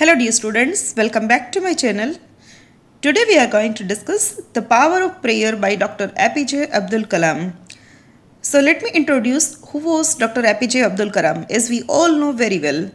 Hello dear students, welcome back to my channel. Today we are going to discuss the power of prayer by Dr. APJ Abdul Kalam. So let me introduce who was Dr. APJ Abdul Kalam, as we all know very well.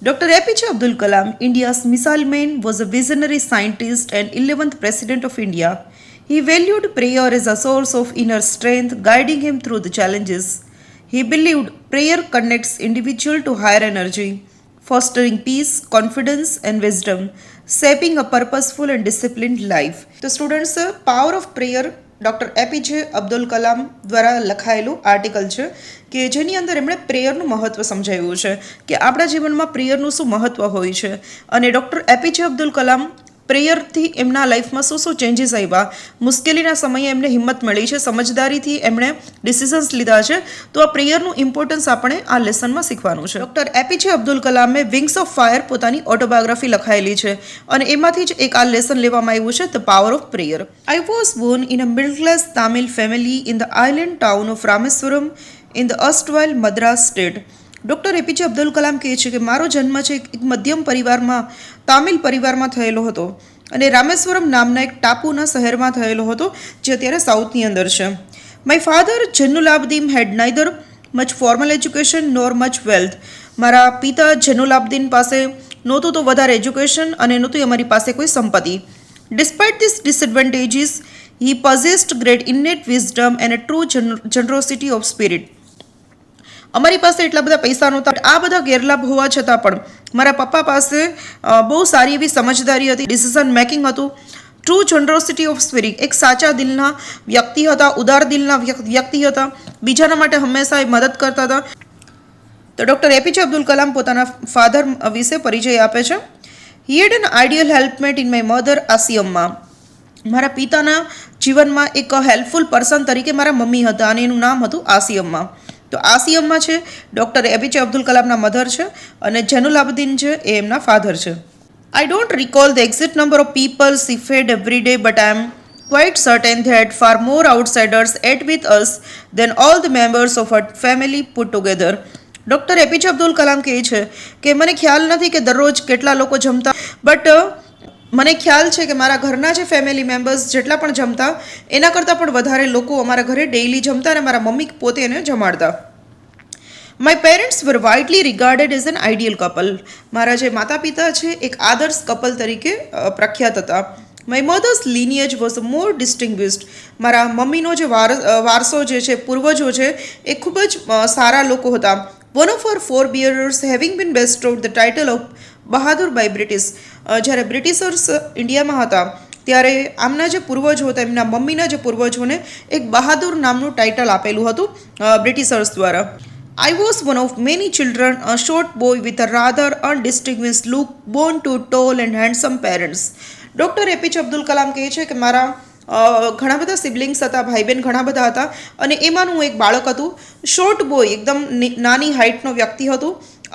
Dr. APJ Abdul Kalam, India's missile man, was a visionary scientist and 11th President of India. He valued prayer as a source of inner strength, guiding him through the challenges. He believed prayer connects individual to higher energy, fostering peace, confidence and wisdom, shaping a purposeful and disciplined life. તો students power of prayer doctor APJ Abdul Kalam દ્વારા લખાયેલું article છે કે જેની અંદર એમણે પ્રેયરનું મહત્ત્વ સમજાવ્યું છે કે આપણા જીવનમાં પ્રેયરનું શું મહત્ત્વ હોય છે અને ડૉક્ટર એપીજે અબ્દુલ કલામ પ્રેયરથી એમના લાઈફમાં શું શું ચેન્જીસ આવ્યા, મુશ્કેલીના સમયે એમને હિંમત મળી છે, સમજદારીથી એમણે ડિસિઝન્સ લીધા છે. તો આ પ્રેયરનું ઇમ્પોર્ટન્સ આપણે આ લેસનમાં શીખવાનું છે. ડૉક્ટર એપીજે અબ્દુલ કલામે વિંગ્સ ઓફ ફાયર પોતાની ઓટોબાયોગ્રાફી લખાયેલી છે અને એમાંથી જ એક આ લેસન લેવામાં આવ્યું છે, the power of prayer. I was born in a middle class Tamil family in the island town of Rameswaram in the erstwhile Madras state. Doctor APJ Abdul Kalam કહે છે કે મારો જન્મ છે એક મધ્યમ પરિવારમાં, તામિલ પરિવારમાં થયેલો હતો અને રામેશ્વરમ નામના એક ટાપુના શહેરમાં થયેલો હતો જે અત્યારે સાઉથની અંદર છે. My father Jainulabdeen had neither much formal education nor much wealth. મારા પિતા જૈનુલાબ્દીન પાસે નહોતું તો વધારે એજ્યુકેશન અને નહોતું અમારી પાસે કોઈ સંપત્તિ. Despite this disadvantages he possessed great innate wisdom and a true generosity of spirit. અમારી પાસે એટલા બધા પૈસા નહોતા, આ બધા ગેરલાભ હોવા છતાં પણ મારા પપ્પા પાસે બહુ સારી એવી સમજદારી હતી, ડિસિઝન મેકિંગ હતું, ટ્રુ જનરોસિટી ઓફ સ્પિરિટ, એક સાચા દિલના વ્યક્તિ હતા, ઉદાર દિલના વ્યક્તિ હતા, બીજાના માટે હંમેશા એ મદદ કરતા હતા. તો ડૉક્ટર એપીજે અબ્દુલ કલામ પોતાના ફાધર વિશે પરિચય આપે છે. He had an ideal helpmate in my mother Ashiamma. મારા પિતાના જીવનમાં એક હેલ્પફુલ પર્સન તરીકે મારા મમ્મી હતા અને એનું નામ હતું આસિયમ્મા. તો આસિયમ્મા છે ડૉક્ટર એપીજે અબ્દુલ કલામના મધર છે અને જૈનુલાબ્દીન છે એ એમના ફાધર છે. I don't recall the exact number of people she fed every day but I am quite certain that far more outsiders ate with us than all the members of a family put together. Doctor APJ Abdul Kalam કહે છે કે મને ખ્યાલ નથી કે દરરોજ કેટલા લોકો જમતા, બટ મને ખ્યાલ છે કે મારા ઘરના જે ફેમિલી મેમ્બર્સ જેટલા પણ જમતા એના કરતાં પણ વધારે લોકો અમારા ઘરે ડેઇલી જમતા અને મારા મમ્મી પોતે એને જમાડતા. My parents were widely regarded as an ideal couple. મારા જે માતા પિતા છે એક આદર્શ કપલ તરીકે પ્રખ્યાત હતા. My mother's lineage was more distinguished. મારા મમ્મીનો જે વારસો જે છે, પૂર્વજો છે એ ખૂબ જ સારા લોકો હતા. One of our forebearers having been bestowed the title of Bahadur by British. જ્યારે બ્રિટિશર્સ ઇન્ડિયામાં હતા ત્યારે આમના જે પૂર્વજો હતા, એમના મમ્મીના જે પૂર્વજોને એક બહાદુર નામનું ટાઇટલ આપેલું હતું બ્રિટિશર્સ દ્વારા. I was one of many children, a short boy with a rather undistinguished look, born to tall and handsome parents. Doctor APJ Abdul Kalam કહે છે કે મારા ઘણા બધા સિબલિંગ્સ હતા, ભાઈ બહેન ઘણા બધા હતા અને એમાંનું એક બાળક હતું, શોર્ટ બોય, એકદમ નાની હાઇટનો વ્યક્તિ હતું,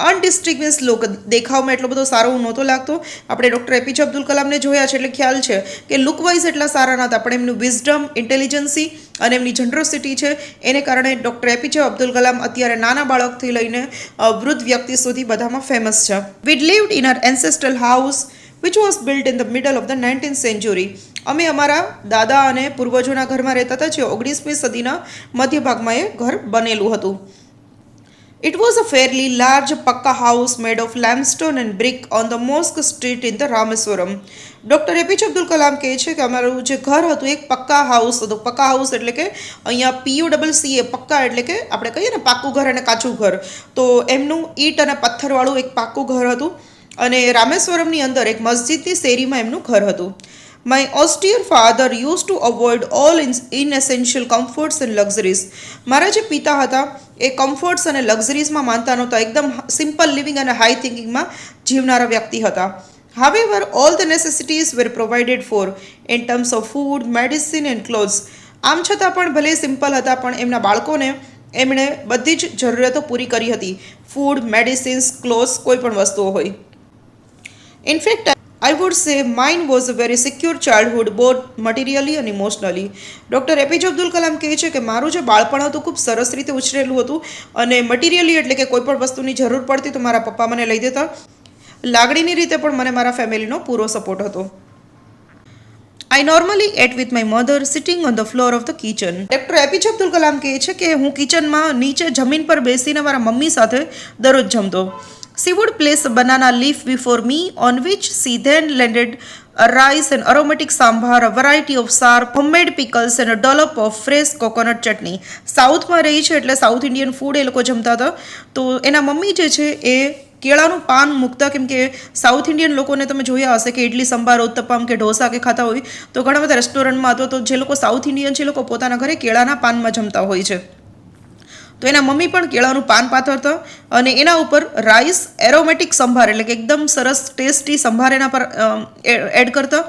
અનડિસ્ટિંગ્વિશ લુક, દેખાવમાં એટલો બધો સારો નહોતો લાગતો. આપણે ડૉક્ટર એપીજે અબ્દુલ કલામને જોયા છે એટલે ખ્યાલ છે કે લુકવાઇઝ એટલા સારા નહોતા, પણ એમનું વિઝડમ, ઇન્ટેલિજન્સી અને એમની જનરોસિટી છે એને કારણે ડૉક્ટર એપીજે અબ્દુલ કલામ અત્યારે નાના બાળકથી લઈને વૃદ્ધ વ્યક્તિ સુધી બધામાં ફેમસ છે. We lived in our ancestral house which was built in the middle of the 19th century. અમે અમારા દાદા અને પૂર્વજોના ઘરમાં રહેતા હતા જે 19મી સદીના મધ્ય ભાગમાં એ ઘર બનેલું હતું. It was a fairly large pakka house made of limestone and brick on the mosque street in the Rameswaram. Doctor APJ Abdul Kalam કહે છે કે અમારું જે ઘર હતું એક પક્કા હાઉસ હતું. પક્કા હાઉસ એટલે કે અહીંયા PUCCA, પક્કા એટલે કે આપણે કહીએ ને પાક્કું ઘર અને કાચું ઘર, તો એમનું ઈંટ અને પથ્થરવાળું એક પાક્કું ઘર હતું અને રામેશ્વરમની અંદર એક મસ્જિદની શેરીમાં એમનું ઘર હતું. My austere father used to avoid all inessential comforts and luxuries. મારા જે પિતા હતા એ કમ્ફર્ટ્સ અને લક્ઝરીઝમાં માનતા નહોતા, એકદમ સિમ્પલ લિવિંગ અને હાઈ થિંકિંગમાં જીવનારા વ્યક્તિ હતા. However, all the necessities were provided for in terms of food, medicine and clothes. આમ છતાં પણ ભલે સિમ્પલ હતા પણ એમના બાળકોને એમણે બધી જ જરૂરિયાતો પૂરી કરી હતી. ફૂડ, મેડિસિન્સ, ક્લોથ્સ, કોઈ પણ વસ્તુઓ હોય. In fact I would say mine was a very secure childhood, both materially and emotionally. Doctor APJ Abdul Kalam કહે છે કે મારું જે બાળપણ હતું ખૂબ સરસ રીતે ઉછરેલું હતું અને મટીરિયલી એટલે કે કોઈ પણ વસ્તુની જરૂર પડતી તો મારા પપ્પા મને લઈ દેતા લાગણીની રીતે પણ મને મારા ફેમિલીનો પૂરો સપોર્ટ હતો. I normally ate with my mother sitting on the floor of the kitchen. Doctor APJ Abdul Kalam કહે છે કે હું કિચનમાં નીચે જમીન પર બેસીને મારા મમ્મી સાથે દરરોજ જમતો. She would place a banana leaf before me, on which she then landed a rice and aromatic sambar, a variety of sharp homemade pickles and a dollop of fresh coconut chutney. સાઉથમાં રહી છે એટલે south Indian food એ લોકો જમતા હતા. તો એના mummy જે છે એ કેળાનું પાન મૂકતા, કેમ કે સાઉથ ઇન્ડિયન લોકોને તમે જોયા હશે કે ઇડલી સંભાર, ઉત્તપમ કે ઢોસા કે ખાતા હોય તો ઘણા બધા રેસ્ટોરન્ટમાં તો જે લોકો સાઉથ ઇન્ડિયન છે એ લોકો પોતાના ઘરે કેળાના પાનમાં જમતા હોય છે. તો એના મમ્મી પણ કેળાનું પાન પાથરતા અને એના ઉપર રાઈસ એરોમેટિક સંભાર એટલે કે એકદમ સરસ ટેસ્ટી સંભાર એના પર એડ કરતા.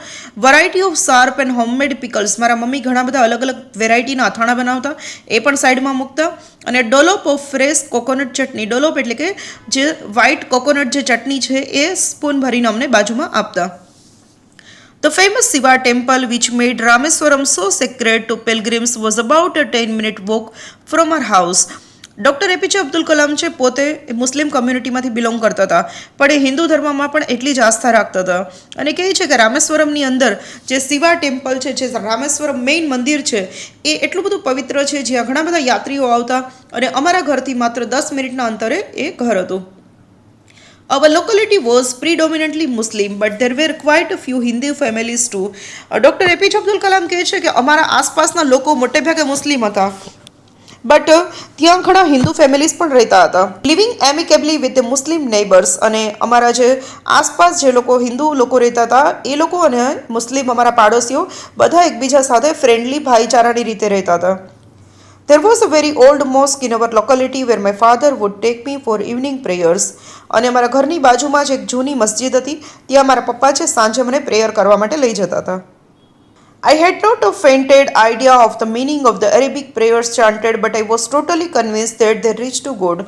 Variety of sharp and homemade પિકલ્સ, મારા મમ્મી ઘણા બધા અલગ અલગ વેરાયટીના અથાણા બનાવતા, એ પણ સાઈડમાં મૂકતા. અને ડોલોપ ઓફ ફ્રેશ કોકોનટ ચટણી, ડોલોપ એટલે કે જે વ્હાઇટ કોકોનટ જે ચટણી છે એ સ્પૂન ભરીને અમને બાજુમાં આપતા. The famous Shiva temple, which made Rameswaram so sacred to pilgrims, was about a 10-minute walk from our house. Doctor APJ Abdul Kalam છે પોતે મુસ્લિમ કમ્યુનિટીમાંથી બિલોંગ કરતા હતા, પણ એ હિન્દુ ધર્મમાં પણ એટલી જ આસ્થા રાખતા હતા. અને કહે છે કે રામેશ્વરમની અંદર જે શિવા ટેમ્પલ છે, જે રામેશ્વરમ મેઇન મંદિર છે, એ એટલું બધું પવિત્ર છે જ્યાં ઘણા બધા યાત્રીઓ આવતા અને અમારા ઘરથી માત્ર 10 મિનિટના અંતરે એ ઘર હતું. Our locality was predominantly Muslim, but there were quite a few Hindu families too. Doctor APJ Abdul Kalam કહે છે કે અમારા આસપાસના લોકો મોટે ભાગે મુસ્લિમ હતા, બટ ત્યાં ઘણા હિન્દુ ફેમિલીઝ પણ રહેતા હતા. Living amicably with the Muslim neighbours, અને અમારા જે આસપાસ જે લોકો હિન્દુ લોકો રહેતા હતા એ લોકો અને મુસ્લિમ અમારા પાડોશીઓ બધા એકબીજા સાથે ફ્રેન્ડલી ભાઈચારાની રીતે રહેતા હતા. There was a very old mosque in our locality where my father would take me for evening prayers. અને અમારા ઘરની બાજુમાં જ એક જૂની મસ્જિદ હતી, ત્યાં મારા પપ્પા છે સાંજે મને પ્રેયર કરવા માટે લઈ જતા હતા. I had not a fainted idea of the meaning of the Arabic prayers chanted, but I was totally convinced that they reached to God.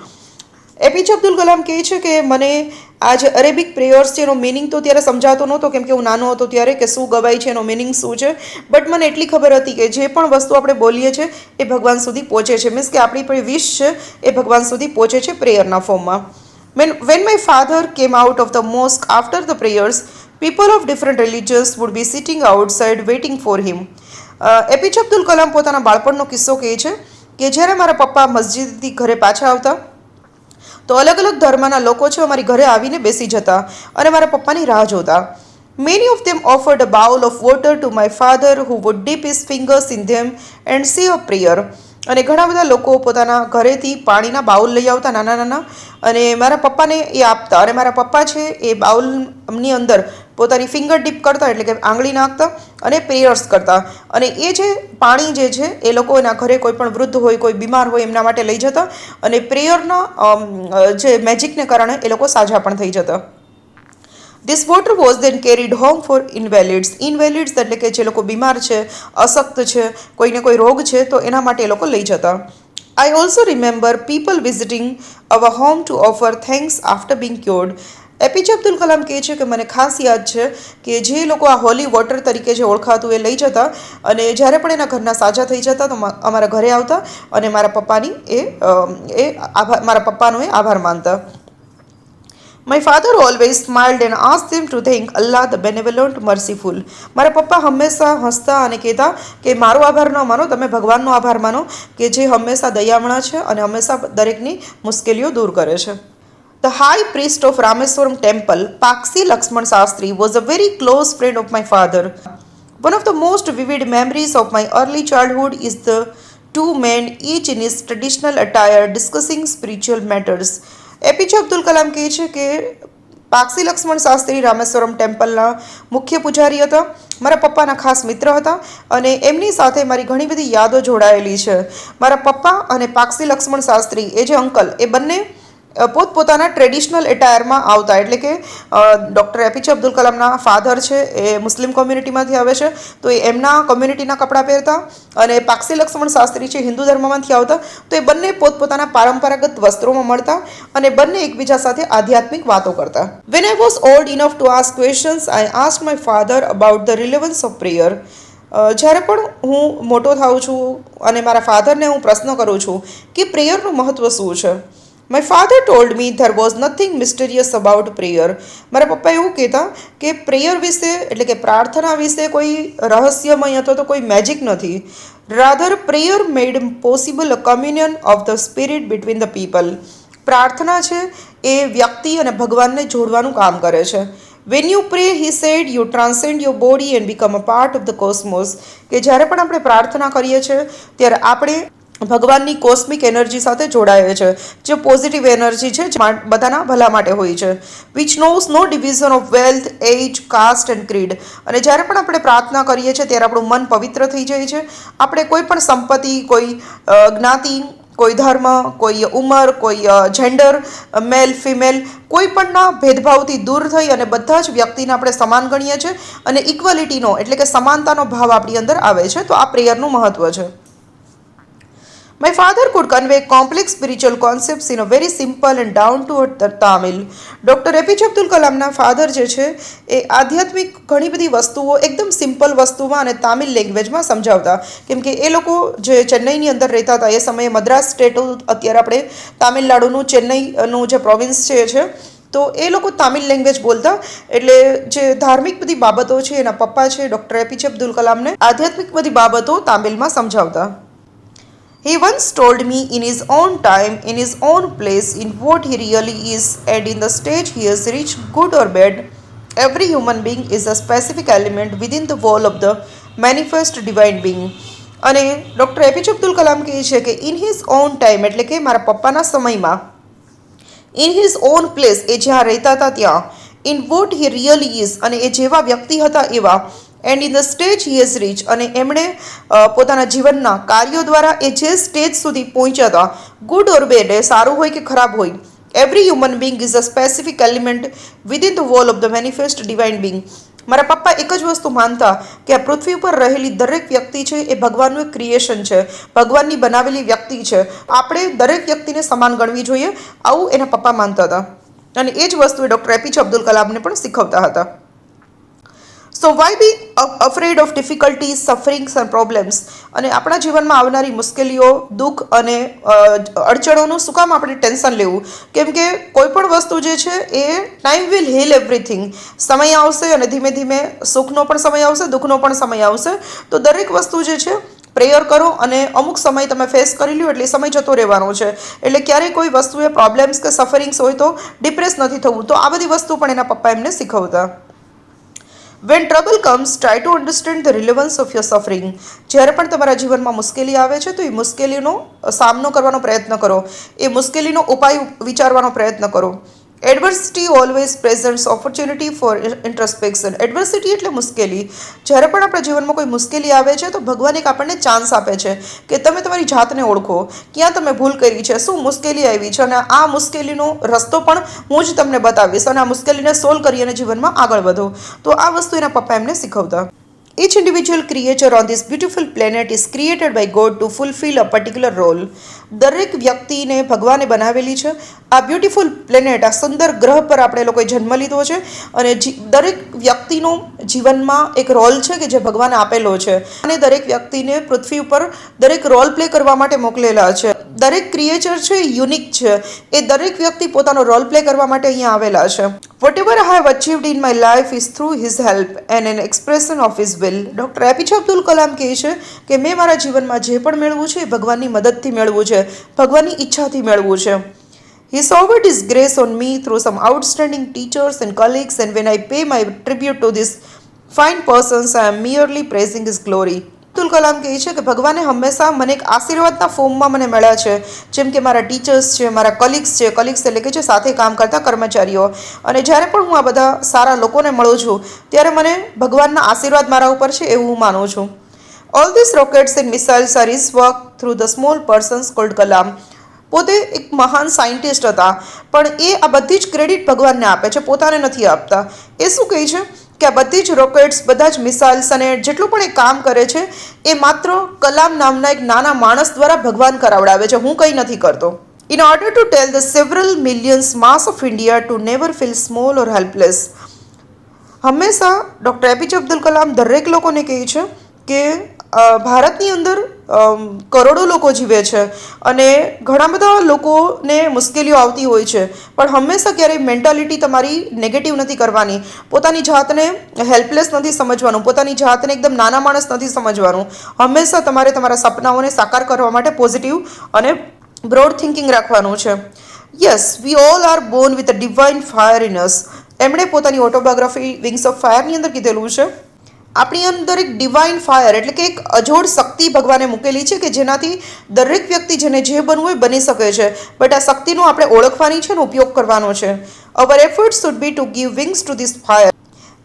APJ Abdul Kalam કહે છે કે મને આ જે અરેબિક પ્રેયર્સ છે એનો મિનિંગ તો ત્યારે સમજાતો નહોતો, કેમ કે હું નાનો હતો ત્યારે કે શું ગવાય છે, એનો મિનિંગ શું છે, બટ મને એટલી ખબર હતી કે જે પણ વસ્તુ આપણે બોલીએ છીએ એ ભગવાન સુધી પહોંચે છે, મીન્સ કે આપણી પણ વિશ છે એ ભગવાન સુધી પહોંચે છે પ્રેયરના ફોર્મમાં. When my father came out of the mosque after the prayers, people of different religions would be sitting outside waiting for him. APJ Abdul Kalam પોતાના બાળપણનો કિસ્સો કહે છે કે જ્યારે મારા પપ્પા મસ્જિદથી ઘરે પાછા આવતા તો અલગ અલગ ધર્મના લોકો છે અમારી ઘરે આવીને બેસી જતા અને મારા પપ્પાની રાહ જોતા. Many of them offered a bowl of water to my father, who would dip his fingers in them and say a prayer. અને ઘણા બધા લોકો પોતાના ઘરેથી પાણીના બાઉલ લઈ આવતા નાના નાના અને મારા પપ્પાને એ આપતા, અને મારા પપ્પા છે એ બાઉલની અંદર પોતાની ફિંગર ડીપ કરતા એટલે કે આંગળી નાખતા અને પ્રેયર્સ કરતા. અને એ જે પાણી જે છે એ લોકો એના ઘરે કોઈ પણ વૃદ્ધ હોય, કોઈ બીમાર હોય એમના માટે લઈ જતા અને પ્રેયરના જે મેજિકને કારણે એ લોકો સાજા પણ થઈ જતા. This water was then carried home for invalids. Invalids એટલે કે જે લોકો બીમાર છે, અશક્ત છે, કોઈને કોઈ રોગ છે તો એના માટે એ લોકો લઈ જતા. I also remember people visiting our home to offer thanks after being cured. APJ Abdul Kalam કહે છે કે મને ખાસ યાદ છે કે જે લોકો આ હોલી વોટર તરીકે જે ઓળખાતું એ લઈ જતા અને જ્યારે પણ એના ઘરના સાજા થઈ જતા તો અમારા ઘરે આવતા અને મારા પપ્પાનો એ આભાર માનતા. My father always smiled and asked them to thank Allah, the benevolent, merciful. મારા પપ્પા હંમેશા હસતા અને કહેતા કે મારો આભાર ન માનો, તમે ભગવાનનો આભાર માનો કે જે હંમેશા દયામણા છે અને હંમેશા દરેકની મુશ્કેલીઓ દૂર કરે છે. The high priest of Rameswaram temple, Paksi Lakshman Shastri, was a very close friend of my father. One of the most vivid memories of my early childhood is the two men, each in his traditional attire, discussing spiritual matters. APJ Abdul Kalam કહે છે કે પાક્ષી લક્ષ્મણ શાસ્ત્રી રામેશ્વરમ ટેમ્પલના મુખ્ય પૂજારી હતા, મારા પપ્પાના ખાસ મિત્ર હતા અને એમની સાથે મારી ઘણી બધી યાદો જોડાયેલી છે. મારા પપ્પા અને પાક્ષી લક્ષ્મણ શાસ્ત્રી એ જે અંકલ એ બંને પોતપોતાના ટ્રેડિશનલ એટાયરમાં આવતા, એટલે કે ડૉક્ટર એપીજે અબ્દુલ કલામના ફાધર છે એ મુસ્લિમ કોમ્યુનિટીમાંથી આવે છે તો એ એમના કોમ્યુનિટીના કપડાં પહેરતા અને પાક્ષી લક્ષ્મણ શાસ્ત્રી છે હિન્દુ ધર્મમાંથી આવતા, તો એ બંને પોતપોતાના પરંપરાગત વસ્ત્રોમાં મળતા અને બંને એકબીજા સાથે આધ્યાત્મિક વાતો કરતા. When I was old enough to ask questions, I asked my father about the relevance of prayer. જ્યારે પણ હું મોટો થાઉં છું અને મારા ફાધરને હું પ્રશ્ન કરું છું કે પ્રેયરનું મહત્ત્વ શું છે, my father told me there was nothing mysterious about prayer. મારા પપ્પા એવું કહેતા કે પ્રેયર વિશે એટલે કે પ્રાર્થના વિશે કોઈ રહસ્યમય અથવા તો કોઈ મેજિક નથી. Rather prayer made possible a communion of the spirit between the people. પ્રાર્થના છે એ વ્યક્તિ અને ભગવાનને જોડવાનું કામ કરે છે. When you pray he said you transcend your body and become a part of the cosmos. કે જ્યારે પણ આપણે પ્રાર્થના કરીએ છીએ ત્યારે આપણે ભગવાનની કોસ્મિક એનર્જી સાથે જોડાઈએ છે, જે પોઝિટિવ એનર્જી છે, જે બધાના ભલા માટે હોય છે. Which knows no division of wealth, age, caste and creed. અને જ્યારે પણ આપણે પ્રાર્થના કરીએ છીએ ત્યારે આપણું મન પવિત્ર થઈ જાય છે. આપણે કોઈ પણ સંપત્તિ, કોઈ જ્ઞાતિ, કોઈ ધર્મ, કોઈ ઉંમર, કોઈ જેન્ડર, મેલ ફિમેલ, કોઈ પણના ભેદભાવથી દૂર થઈ અને બધા જ વ્યક્તિને આપણે સમાન ગણીએ છીએ અને ઇક્વાલિટીનો એટલે કે સમાનતાનો ભાવ આપણી અંદર આવે છે. તો આ પ્રેયરનું મહત્વ છે. My father could convey complex spiritual concepts in a very simple and down-to-earth Tamil. Doctor APJ Abdul કલામના ફાધર જે છે એ આધ્યાત્મિક ઘણી બધી વસ્તુઓ એકદમ સિમ્પલ વસ્તુમાં અને તામિલ લેંગ્વેજમાં સમજાવતા. કેમ કે એ લોકો જે ચેન્નઈની અંદર રહેતા હતા એ સમયે મદ્રાસ સ્ટેટ, અત્યારે આપણે તામિલનાડુનું ચેન્નઈનું જે પ્રોવિન્સ છે તો એ લોકો તામિલ લેંગ્વેજ બોલતા. એટલે જે ધાર્મિક બધી બાબતો છે એના પપ્પા છે ડૉક્ટર એપીજે અબ્દુલ કલામને આધ્યાત્મિક બધી બાબતો તામિલમાં સમજાવતા. He once told me in his own time, in his own place, in what he really is, and in the stage he has reached, good or bad, every human being is a specific element within the wall of the manifest divine being. અને doctor APJ Abdul Kalam કહે છે કે in his on time એટલે કે મારા પપ્પાના સમયમાં, in his own place એ જ્યાં રહેતા હતા ત્યાં, in what he really is અને એ જેવા વ્યક્તિ હતા એવા, and in the stage he has reach અને એમણે પોતાના જીવનના કાર્યો દ્વારા એ જે સ્ટેજ સુધી પહોંચ્યા હતા, ગુડ ઓર બેડ એ સારું હોય કે ખરાબ હોય, every human being is a specific element within the wall of the manifest divine Bing. મારા પપ્પા એક જ વસ્તુ માનતા કે આ પૃથ્વી ઉપર રહેલી દરેક વ્યક્તિ છે એ ભગવાનનું એક ક્રિએશન છે, ભગવાનની બનાવેલી વ્યક્તિ છે. આપણે દરેક વ્યક્તિને સમાન ગણવી જોઈએ, આવું એના પપ્પા માનતા હતા. અને એ જ વસ્તુ એ ડૉક્ટર એપીજે અબ્દુલ કલામને પણ શીખવતા હતા. So why be afraid of difficulties, sufferings and problems. અને આપણા જીવનમાં આવનારી મુશ્કેલીઓ, દુઃખ અને અડચણોનું શું કામ આપણે ટેન્શન લેવું? કેમ કે કોઈ પણ વસ્તુ જે છે એ ટાઈમ વિલ હીલ એવરીથિંગ. સમય આવશે અને ધીમે ધીમે સુખનો પણ સમય આવશે, દુઃખનો પણ સમય આવશે. તો દરેક વસ્તુ જે છે પ્રેયર કરો અને અમુક સમય તમે ફેસ કરી લ્યો એટલે સમય જતો રહેવાનો છે. એટલે ક્યારેય કોઈ વસ્તુએ પ્રોબ્લેમ્સ કે સફરિંગ્સ હોય તો ડિપ્રેસ નથી થવું. તો આ બધી વસ્તુ પણ એના પપ્પા એમને શીખવતા. When trouble comes, try to understand the relevance of your suffering. જ્યારે પણ તમારા જીવનમાં મુશ્કેલી આવે છે તો એ મુશ્કેલીનો સામનો કરવાનો પ્રયત્ન કરો, એ મુશ્કેલીનો ઉપાય વિચારવાનો પ્રયત્ન કરો. Adversity always presents opportunity four introspection. Adversity એટલે મુશ્કેલી. જ્યારે પણ આપણા જીવનમાં કોઈ મુશ્કેલી આવે છે તો ભગવાન એક આપણને ચાન્સ આપે છે કે તમે તમારી જાતને ઓળખો, ક્યાં તમે ભૂલ કરી છે, શું મુશ્કેલી આવી છે, અને આ મુશ્કેલીનો રસ્તો પણ હું જ તમને બતાવીશ અને આ મુશ્કેલીને સોલ્વ કરી અને જીવનમાં આગળ વધો. તો આ વસ્તુ એના પપ્પા એમને શીખવતા. Each individual creature on this beautiful planet is created by God to fulfill a particular role. દરેક વ્યક્તિને ભગવાને બનાવેલી છે. આ બ્યુટિફુલ પ્લેનેટ, આ સુંદર ગ્રહ પર આપણે લોકોએ જન્મ લીધો છે અને દરેક વ્યક્તિનો જીવનમાં એક રોલ છે કે જે ભગવાને આપેલો છે અને દરેક વ્યક્તિને પૃથ્વી ઉપર દરેક રોલ પ્લે કરવા માટે મોકલેલા છે. દરેક ક્રિએચર છે એ યુનિક છે. એ દરેક વ્યક્તિ પોતાનો રોલ પ્લે કરવા માટે અહીંયા આવેલા છે. Whatever I have achieved in my life is through his help and an expression of his will. Doctor APJ Abdul Kalam કહે છે કે મેં મારા જીવનમાં જે પણ મેળવું છે એ ભગવાનની મદદથી મેળવું છે, ભગવાનની ઈચ્છાથી મેળવું છે. He showered his grace on me through some outstanding teachers and colleagues, and when I pay my tribute to these fine persons, I am merely praising his glory. Abdul Kalam કહે છે કે ભગવાને હંમેશા મને એક આશીર્વાદના ફોર્મમાં મને મળ્યા છે, જેમ કે મારા ટીચર્સ છે, મારા કલીગ્સ છે, કલીગ્સ એટલે કે જે સાથે કામ કરતા કર્મચારીઓ. અને જ્યારે પણ હું આ બધા સારા લોકોને મળું છું ત્યારે મને ભગવાનના આશીર્વાદ મારા ઉપર છે એવું હું માનું છું. All this rockets and missiles are his work through the small persons called Kalam. પોતે એક મહાન સાયન્ટિસ્ટ હતા પણ એ આ બધી જ ક્રેડિટ ભગવાનને આપે છે, પોતાને નથી આપતા. એ શું કહે છે કે આ બધી જ રોકેટ્સ, બધા જ મિસાઇલ્સ અને જેટલું પણ એ કામ કરે છે એ માત્ર કલામ નામના એક નાના માણસ દ્વારા ભગવાન કરાવડાવે છે, હું કંઈ નથી કરતો. In order to tell the several millions mass of India to never feel small or helpless. હંમેશા ડૉક્ટર એપીજે અબ્દુલ કલામ દરેક લોકોને કહે છે કે ભારતની અંદર કરોડો લોકો જીવે છે અને ઘણા બધા લોકોને મુશ્કેલીઓ આવતી હોય છે, પણ હંમેશા ક્યારેય મેન્ટાલિટી તમારી નેગેટિવ નથી કરવાની, પોતાની જાતને હેલ્પલેસ નથી સમજવાનું, પોતાની જાતને એકદમ નાના માણસ નથી સમજવાનું. હંમેશા તમારે તમારા સપનાઓને સાકાર કરવા માટે પોઝિટિવ અને બ્રોડ થિંકિંગ રાખવાનું છે. Yes, we all are born with a divine fire in us. એમણે પોતાની ઓટોબાયોગ્રાફી વિંગ્સ ઓફ ફાયરની અંદર કીધેલું છે, આપણી અંદર એક ડિવાઇન ફાયર એટલે કે એક અજોડ શક્તિ ભગવાને મૂકેલી છે કે જેનાથી દરેક વ્યક્તિ જેને જે બનવું હોય બની શકે છે, બટ આ શક્તિનો આપણે ઓળખવાની છે અને ઉપયોગ કરવાનો છે. Our effort should be to give wings to this fire.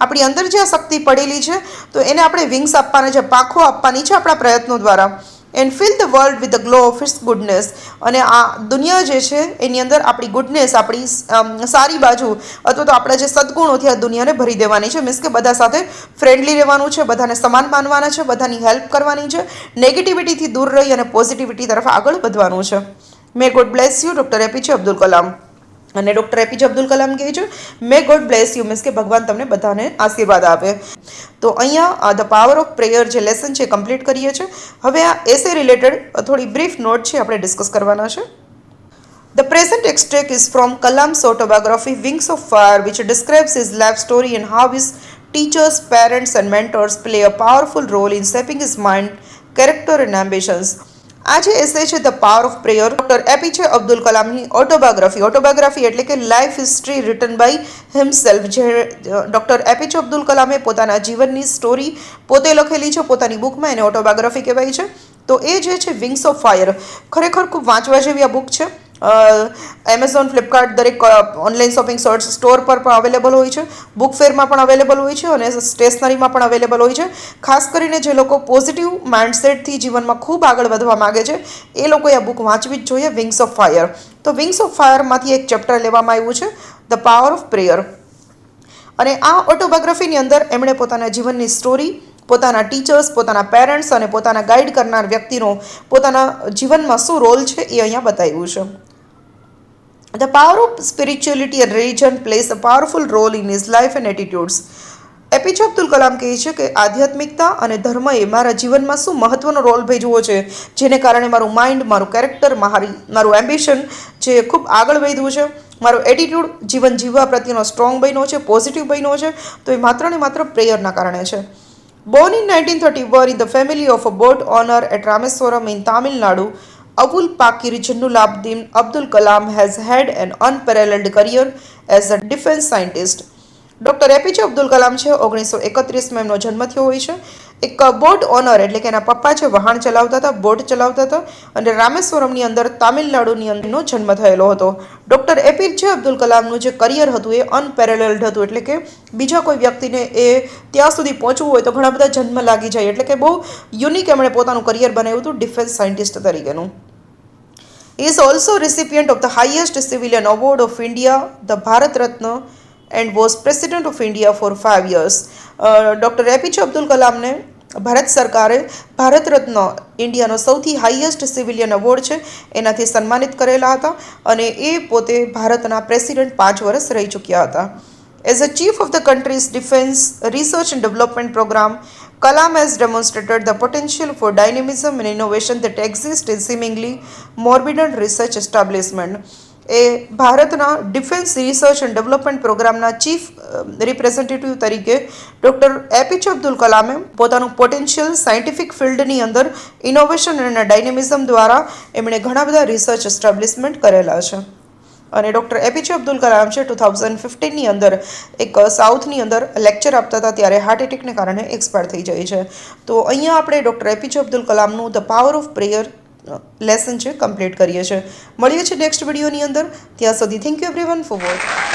આપણી અંદર જે આ શક્તિ પડેલી છે તો એને આપણે વિંગ્સ આપવાના છે, પાંખો આપવાની છે આપણા પ્રયત્નો દ્વારા. And fill the world with the glow of its goodness. અને આ દુનિયા જે છે એની અંદર આપણી ગુડનેસ, આપણી સારી બાજુ અથવા તો આપણા જે સદગુણોથી આ દુનિયાને ભરી દેવાની છે. મીન્સ કે બધા સાથે ફ્રેન્ડલી રહેવાનું છે, બધાને સમાન માનવાના છે, બધાની હેલ્પ કરવાની છે, નેગેટિવિટીથી દૂર રહી અને પોઝિટિવિટી તરફ આગળ વધવાનું છે. મે God bless you, doctor APJ Abdul Kalam. અને ડૉક્ટર એપીજે અબ્દુલ કલામ કહે છે મે ગોડ બ્લેસ યુ, મીન્સ કે ભગવાન તમને બધાને આશીર્વાદ આપે. તો અહીંયા ધ પાવર ઓફ પ્રેયર જે લેસન છે કમ્પ્લીટ કરીએ છીએ. હવે આ એસે રિલેટેડ થોડી બ્રીફ નોટ છે આપણે ડિસ્કસ કરવાના છે. The present extract is from Kalam's autobiography Wings of Fire, which describes his life story and how his teachers, parents, and mentors play a powerful role in shaping his mind, character, and ambitions. આ જે essay છે the power of prayer, doctor APJ Abdul કલામની autobiography એટલે કે life history written by himself, જે doctor APJ Abdul કલામે પોતાના જીવનની સ્ટોરી પોતે લખેલી છે પોતાની બુકમાં, એને ઓટોબાયોગ્રાફી કહેવાય છે. તો એ જે છે વિંગ્સ ઓફ ફાયર, ખરેખર ખૂબ વાંચવા જેવી આ બુક છે. એમેઝોન, ફ્લિપકાર્ટ, દરેક ઓનલાઈન શોપિંગ સ્ટોર પર પણ અવેલેબલ હોય છે, બુક ફેરમાં પણ અવેલેબલ હોય છે અને સ્ટેશનરીમાં પણ અવેલેબલ હોય છે. ખાસ કરીને જે લોકો પોઝિટિવ માઇન્ડસેટથી જીવનમાં ખૂબ આગળ વધવા માગે છે એ લોકોએ આ બુક વાંચવી જ જોઈએ, વિંગ્સ ઓફ ફાયર. તો વિંગ્સ ઓફ ફાયરમાંથી એક ચેપ્ટર લેવામાં આવ્યું છે, ધ પાવર ઓફ પ્રેયર. અને આ ઓટોબાયોગ્રાફીની અંદર એમણે પોતાના જીવનની સ્ટોરી, પોતાના ટીચર્સ, પોતાના પેરેન્ટ્સ અને પોતાના ગાઈડ કરનાર વ્યક્તિનો પોતાના જીવનમાં શું રોલ છે એ અહીંયા બતાવ્યું છે. The power of spirituality and religion plays a powerful role in his life and attitudes. APJ Abdul Kalam કહે છે કે આધ્યાત્મિકતા અને ધર્મએ મારા જીવનમાં શું મહત્વનો રોલ ભજવ્યો છે, જેને કારણે મારું માઇન્ડ, મારું કેરેક્ટર, મારું એમ્બિશન જે ખૂબ આગળ વધ્યું છે, મારો એટીટ્યૂડ જીવન જીવવા પ્રત્યેનો સ્ટ્રોંગ બન્યો છે, પોઝિટિવ બન્યો છે, તો એ માત્ર ને માત્ર પ્રેયરના કારણે છે. Born in 1931 in the family of a boat owner at Rameswaram in Tamil Nadu, Abul Pakir Jannulabdin Abdul Kalam has had an unparalleled career as a defense scientist. Doctor APJ Abdul Kalam છે 1931માં એમનો જન્મ થયો હોય છે. એક બોટ ઓનર એટલે કે એના પપ્પા છે વહાણ ચલાવતા હતા, બોટ ચલાવતા હતા અને રામેશ્વરમની અંદર તામિલનાડુની અંદરનો જન્મ થયેલો હતો. ડૉક્ટર એપીજે અબ્દુલ કલામનું જે કરિયર હતું એ અનપેરેલલ્ડ હતું, એટલે કે બીજા કોઈ વ્યક્તિને એ ત્યાં સુધી પહોંચવું હોય તો ઘણા બધા જન્મ લાગી જાય, એટલે કે બહુ યુનિક એમણે પોતાનું કરિયર બનાવ્યું હતું ડિફેન્સ સાયન્ટિસ્ટ તરીકેનું. He is also recipient of the highest civilian award of India, the Bharat Ratna, and was President of India for 5 years. Doctor APJ Abdul કલામને ભારત સરકારે ભારત રત્ન, ઇન્ડિયાનો સૌથી હાઈએસ્ટ સિવિલિયન એવોર્ડ છે, એનાથી સન્માનિત કરેલા હતા અને એ પોતે ભારતના પ્રેસિડેન્ટ 5 વર્ષ રહી ચૂક્યા હતા. As a chief of the country's defense research and development program, Kalam has demonstrated the potential for dynamism and innovation that exists in seemingly morbid research establishment. એ ભારતના ડિફેન્સ રિસર્ચ એન્ડ ડેવલપમેન્ટ પ્રોગ્રામના chief representative તરીકે doctor APJ Abdul કલામે પોતાનું potential scientific ફિલ્ડની અંદર innovation અને ડાયનેમિઝમ દ્વારા એમણે ઘણા બધા રિસર્ચ એસ્ટાબ્લિશમેન્ટ કરેલા છે. અને ડૉક્ટર એપીજે અબ્દુલ કલામ છે 2015ની અંદર એક સાઉથની અંદર લેક્ચર આપતા હતા ત્યારે હાર્ટ એટેકને કારણે એક્સપાયર થઈ જાય છે. તો અહીંયા આપણે ડૉક્ટર એપીજે અબ્દુલ કલામનું the power of prayer lesson છે કમ્પ્લીટ કરીએ છીએ. મળીએ છીએ નેક્સ્ટ વિડીયોની અંદર. ત્યાં સુધી thank you everyone for watching.